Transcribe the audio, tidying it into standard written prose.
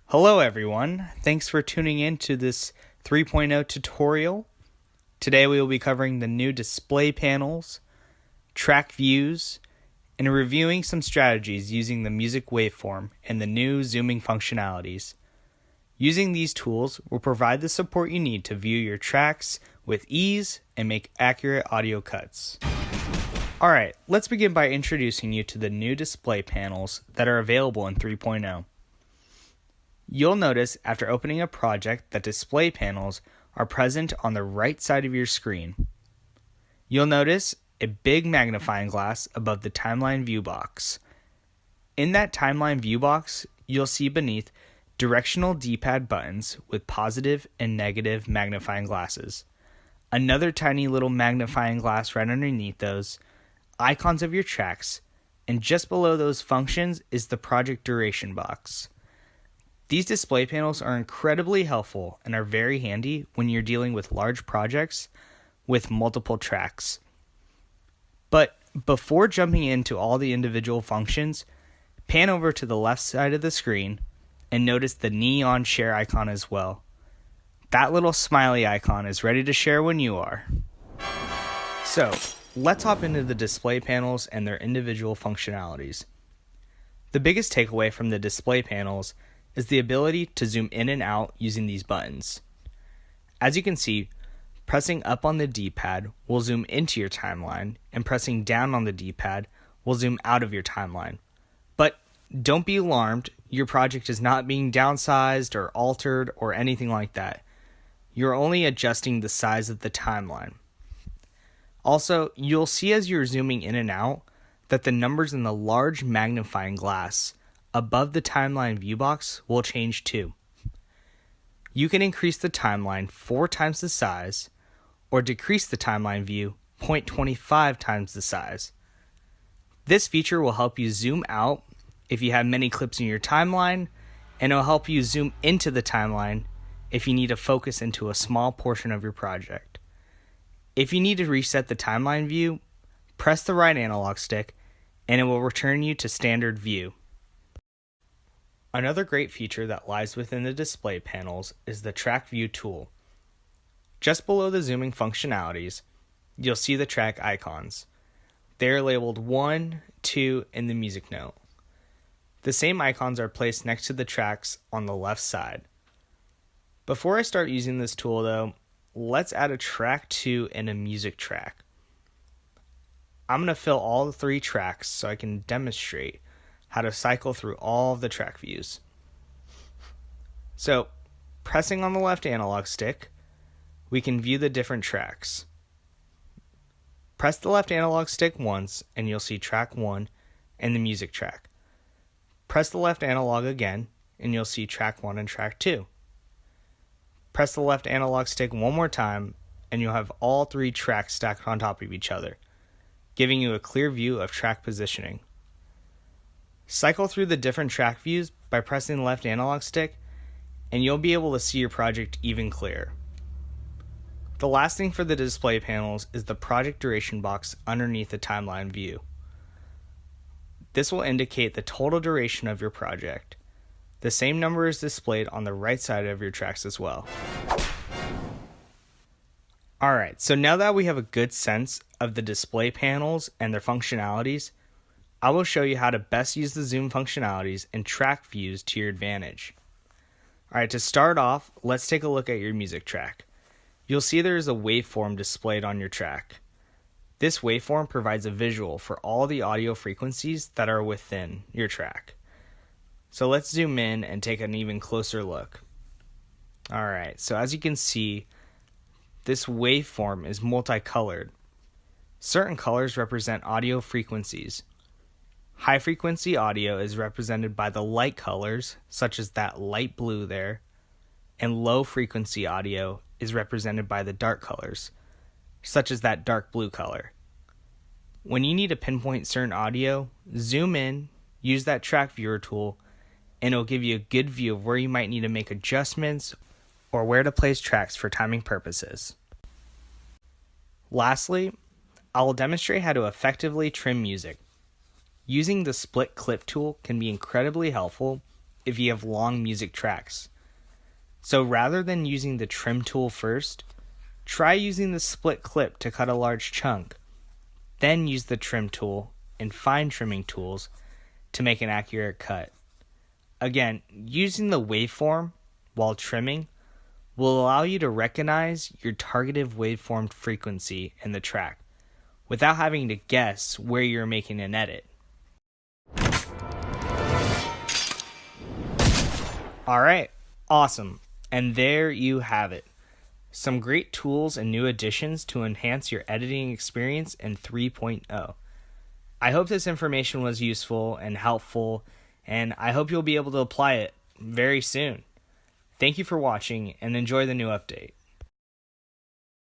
Hello everyone, thanks for tuning in to this 3.0 tutorial. Today we will be covering the new display panels, track views, and reviewing some strategies using the music waveform and the new zooming functionalities. Using these tools will provide the support you need to view your tracks with ease and make accurate audio cuts. Alright, let's begin by introducing you to the new display panels that are available in 3.0. You'll notice after opening a project that display panels are present on the right side of your screen. You'll notice a big magnifying glass above the timeline view box. In that timeline view box, you'll see beneath directional D-pad buttons with positive and negative magnifying glasses. Another tiny little magnifying glass right underneath those, icons of your tracks, and just below those functions is the project duration box. These display panels are incredibly helpful and are very handy when you're dealing with large projects with multiple tracks. But before jumping into all the individual functions, pan over to the left side of the screen and notice the neon share icon as well. That little smiley icon is ready to share when you are. So, let's hop into the display panels and their individual functionalities. The biggest takeaway from the display panels is the ability to zoom in and out using these buttons. As you can see, pressing up on the D-pad will zoom into your timeline, and pressing down on the D-pad will zoom out of your timeline. But don't be alarmed, your project is not being downsized or altered or anything like that. You're only adjusting the size of the timeline. Also, you'll see as you're zooming in and out that the numbers in the large magnifying glass above the timeline view box will change too. You can increase the timeline 4 times the size or decrease the timeline view 0.25 times the size. This feature will help you zoom out if you have many clips in your timeline, and it will help you zoom into the timeline if you need to focus into a small portion of your project. If you need to reset the timeline view, press the right analog stick and it will return you to standard view. Another great feature that lies within the display panels is the track view tool. Just below the zooming functionalities, you'll see the track icons. They are labeled 1, 2, and the music note. The same icons are placed next to the tracks on the left side. Before I start using this tool though, let's add a track 2 and a music track. I'm going to fill all 3 tracks so I can demonstrate how to cycle through all of the track views. So, pressing on the left analog stick, we can view the different tracks. Press the left analog stick once and you'll see track 1 and the music track. Press the left analog again and you'll see track 1 and track 2. Press the left analog stick one more time and you'll have all 3 tracks stacked on top of each other, giving you a clear view of track positioning. Cycle through the different track views by pressing the left analog stick, and you'll be able to see your project even clearer. The last thing for the display panels is the project duration box underneath the timeline view. This will indicate the total duration of your project. The same number is displayed on the right side of your tracks as well. Alright, so now that we have a good sense of the display panels and their functionalities, I will show you how to best use the zoom functionalities and track views to your advantage. Alright, to start off, let's take a look at your music track. You'll see there is a waveform displayed on your track. This waveform provides a visual for all the audio frequencies that are within your track. So let's zoom in and take an even closer look. Alright, so as you can see, this waveform is multicolored. Certain colors represent audio frequencies. High frequency audio is represented by the light colors, such as that light blue there, and low frequency audio is represented by the dark colors, such as that dark blue color. When you need to pinpoint certain audio, zoom in, use that track viewer tool, and it'll give you a good view of where you might need to make adjustments or where to place tracks for timing purposes. Lastly, I will demonstrate how to effectively trim music. Using the split clip tool can be incredibly helpful if you have long music tracks. So rather than using the trim tool first, try using the split clip to cut a large chunk. Then use the trim tool and fine trimming tools to make an accurate cut. Again, using the waveform while trimming will allow you to recognize your targeted waveform frequency in the track without having to guess where you're making an edit. Alright, awesome. And there you have it. Some great tools and new additions to enhance your editing experience in 3.0. I hope this information was useful and helpful, and I hope you'll be able to apply it very soon. Thank you for watching, and enjoy the new update.